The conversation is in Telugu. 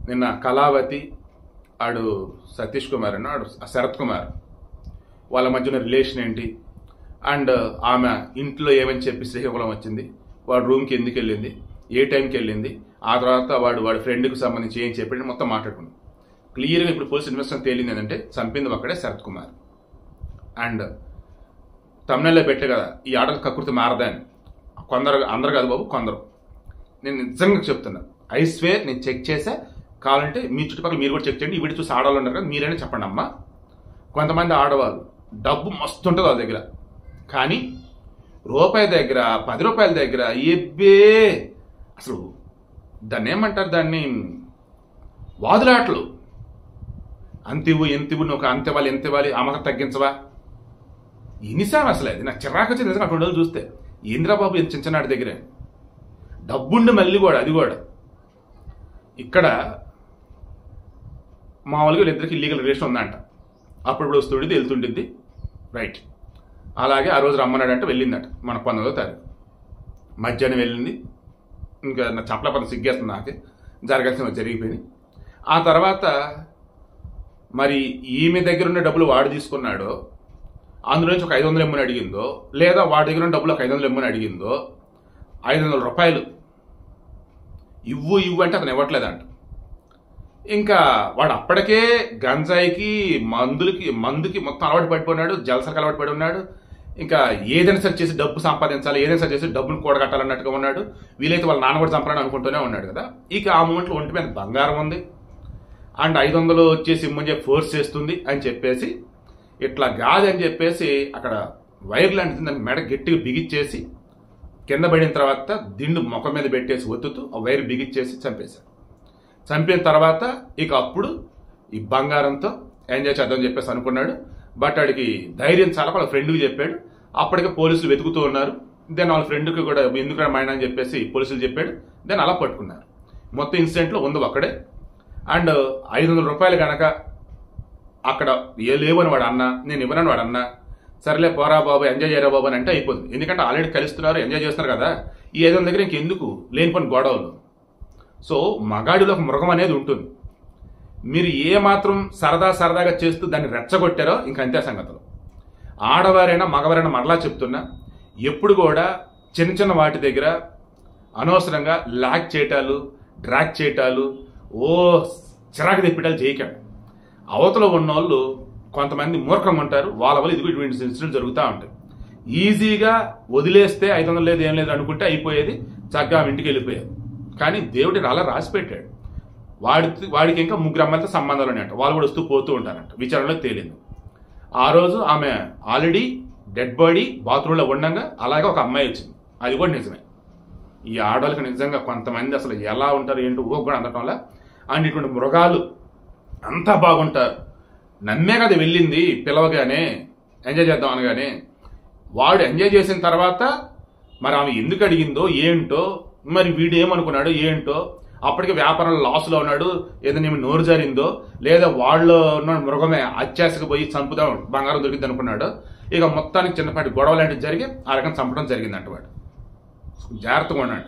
నిన్న కళావతి ఆడు సతీష్ కుమార్ అన్న ఆడు శరత్ కుమార్ వాళ్ళ మధ్యన రిలేషన్ ఏంటి అండ్ ఆమె ఇంట్లో ఏమని చెప్పి శ్రీకాకుళం వచ్చింది, వాడు రూమ్కి ఎందుకు వెళ్ళింది, ఏ టైంకి వెళ్ళింది, ఆ తర్వాత వాడి ఫ్రెండ్కి సంబంధించి ఏం చెప్పి మొత్తం మాట్లాడుకున్నాం. క్లియర్గా ఇప్పుడు పోలీస్ ఇన్వెస్టిగేషన్ తేలింది ఏంటంటే చంపింది ఒక్కడే శరత్ కుమార్. అండ్ తమిళలో పెట్టే కదా ఈ ఆటలు కకృతి మారదా అని. కొందరు, అందరు కాదు బాబు, కొందరు. నేను నిజంగా చెప్తున్నా, ఐ స్వేర్ నేను చెక్ చేసా. కావాలంటే మీ చుట్టుపక్కల మీరు కూడా చెక్ చేయండి. ఈ వీడియో చూసి ఆడవాళ్ళు ఉన్నారు కదా, మీరైనా చెప్పండి అమ్మా. కొంతమంది ఆడవాళ్ళు డబ్బు మస్తు ఉంటుంది వాళ్ళ దగ్గర, కానీ రూపాయి దగ్గర 10 రూపాయల దగ్గర ఎబ్బే అసలు దాన్ని ఏమంటారు, దాన్ని వాదులాటలు. అంతివ్వు ఎంతివ్వు, నువ్వు అంత ఇవ్వాలి ఎంత ఇవ్వాలి, ఆ మాత్రం తగ్గించవా, ఎన్నిసార్లు అసలు అది నాకు చిరాకు వచ్చింది నిజంగా. అటువంటి రోజులు చూస్తే ఇంద్రబాబు ఎంత చిన్ననాటి దగ్గరే డబ్బుండి మళ్ళీ కూడా అది కూడా ఇక్కడ మామూలుగా వీళ్ళిద్దరికి ఇల్లీగల్ రిలేషన్ ఉందంట. అప్పుడు వస్తుండేది వెళ్తుండిద్ది, రైట్. అలాగే ఆ రోజు రమ్మన్నాడంటే వెళ్ళిందట, మన 19వ తారీఖు మధ్యాహ్నం వెళ్ళింది. ఇంకా నా చప్పల పదం సిగ్గేస్తుంది నాకే, జరగాల్సిన జరిగిపోయింది. ఆ తర్వాత మరి ఈమె దగ్గర ఉన్న డబ్బులు వాడు తీసుకున్నాడో, అందులో నుంచి ఒక 500 ఇమ్మని అడిగిందో, లేదా వాడి దగ్గర ఉన్న డబ్బులు ఒక 500 ఇమ్మని అడిగిందో, 500 రూపాయలు ఇవ్వు అంటే అతను ఇవ్వట్లేదంట. ఇంకా వాడు అప్పటికే గంజాయికి మందుకి మొత్తం అలవాటు పడిపోయినాడు, జలసలకు అలవాటు పడి ఉన్నాడు. ఇంకా ఏదైనా సరి చేసి డబ్బు సంపాదించాలి, ఏదైనా సరి చేసి డబ్బును కూడగట్టాలన్నట్టుగా ఉన్నాడు. వీలైతే వాళ్ళ నాన్న కూడా చంపాలని అనుకుంటూనే ఉన్నాడు కదా. ఇక ఆ మూమెంట్లో ఒంటి మీద బంగారం ఉంది అండ్ 500 వచ్చేసి ఇమ్మని ఫోర్స్ చేస్తుంది అని చెప్పేసి, ఇట్లా కాదని చెప్పేసి అక్కడ వైర్ లాంటిది దాన్ని మెడ గట్టిగా బిగిచ్చేసి కింద పడిన తర్వాత దిండు ముఖం మీద పెట్టేసి ఒత్తుతూ ఆ వైర్ బిగిచ్చేసి చంపేశాడు. చంపిన తర్వాత ఇక అప్పుడు ఈ బంగారంతో ఎంజాయ్ చేద్దామని చెప్పేసి అనుకున్నాడు. బట్ వాడికి ధైర్యం చాలా వాళ్ళ ఫ్రెండ్కి చెప్పాడు. అప్పటికే పోలీసులు వెతుకుతూ ఉన్నారు. దెన్ వాళ్ళ ఫ్రెండ్కి కూడా ఎందుకు మైండ్ అని చెప్పేసి పోలీసులు చెప్పాడు. దెన్ అలా పట్టుకున్నారు. మొత్తం ఇన్సిడెంట్లో ఉంది ఒక్కడే. అండ్ 500 రూపాయలు కనుక అక్కడ ఏ లేవని వాడు అన్నా, నేను ఇవ్వనని వాడు అన్నా, సరేలే పోరా బాబు ఎంజాయ్ చేయరా బాబు అని అంటే అయిపోతుంది. ఎందుకంటే ఆల్రెడీ కలుస్తున్నారు, ఎంజాయ్ చేస్తున్నారు కదా. ఈ 500 దగ్గర ఇంకెందుకు లేని పని గొడవలు. సో మగాడిలో ఒక మృగం అనేది ఉంటుంది. మీరు ఏ మాత్రం సరదాగా చేస్తూ దాన్ని రెచ్చగొట్టారో ఇంకంతే సంగతులు. ఆడవారైనా మగవారైనా మరలా చెప్తున్నా, ఎప్పుడు కూడా చిన్న వాటి దగ్గర అనవసరంగా లాక్ చేయటాలు, డ్రాక్ చేయటాలు, చిరాకు తెప్పిటాలు చేయకండి. అవతల ఉన్నోళ్ళు కొంతమంది మూర్ఖంగా ఉంటారు, వాళ్ళ వల్ల ఇదిగో ఇటువంటి ఇన్సిడెంట్ జరుగుతూ ఉంటాయి. ఈజీగా వదిలేస్తే 500 లేదు ఏం లేదు అనుకుంటే అయిపోయేది, చక్కగా ఇంటికి వెళ్ళిపోయేది. కానీ దేవుడిని అలా రాసి పెట్టాడు. వాడికి ఇంకా 3 అమ్మాయిలతో సంబంధాలు ఉన్నాయంట. వాళ్ళు కూడా వస్తూ పోతూ ఉంటారంట. విచారణలో తేలింది. ఆ రోజు ఆమె ఆల్రెడీ డెడ్ బాడీ బాత్రూంలో ఉండగా అలాగే ఒక అమ్మాయి వచ్చింది. అది కూడా నిజమే. ఈ ఆడవాళ్ళకి నిజంగా కొంతమంది అసలు ఎలా ఉంటారు ఏంటో కూడా అందటంలా. అండ్ ఇటువంటి మృగాలు అంతా బాగుంటారు. నమ్మే కదా వెళ్ళింది పిలవగానే ఎంజాయ్ చేద్దాం అనగానే. వాడు ఎంజాయ్ చేసిన తర్వాత మరి ఆమె ఎందుకు అడిగిందో ఏంటో, మరి వీడు ఏమనుకున్నాడో ఏంటో. అప్పటికే వ్యాపారంలో లాస్లో ఉన్నాడు, ఏదైనా ఏమి నోరు జారిందో, లేదా వాళ్ళు ఉన్న మృగమే అత్యాశకు పోయి చంపుదాం బంగారం దొరికింది అనుకున్నాడు. ఇక మొత్తానికి చిన్నపాటి గొడవ లాంటివి జరిగి ఆ రకంగా చంపడం జరిగిందంట. వాడు జాగ్రత్తగా ఉన్నాడు.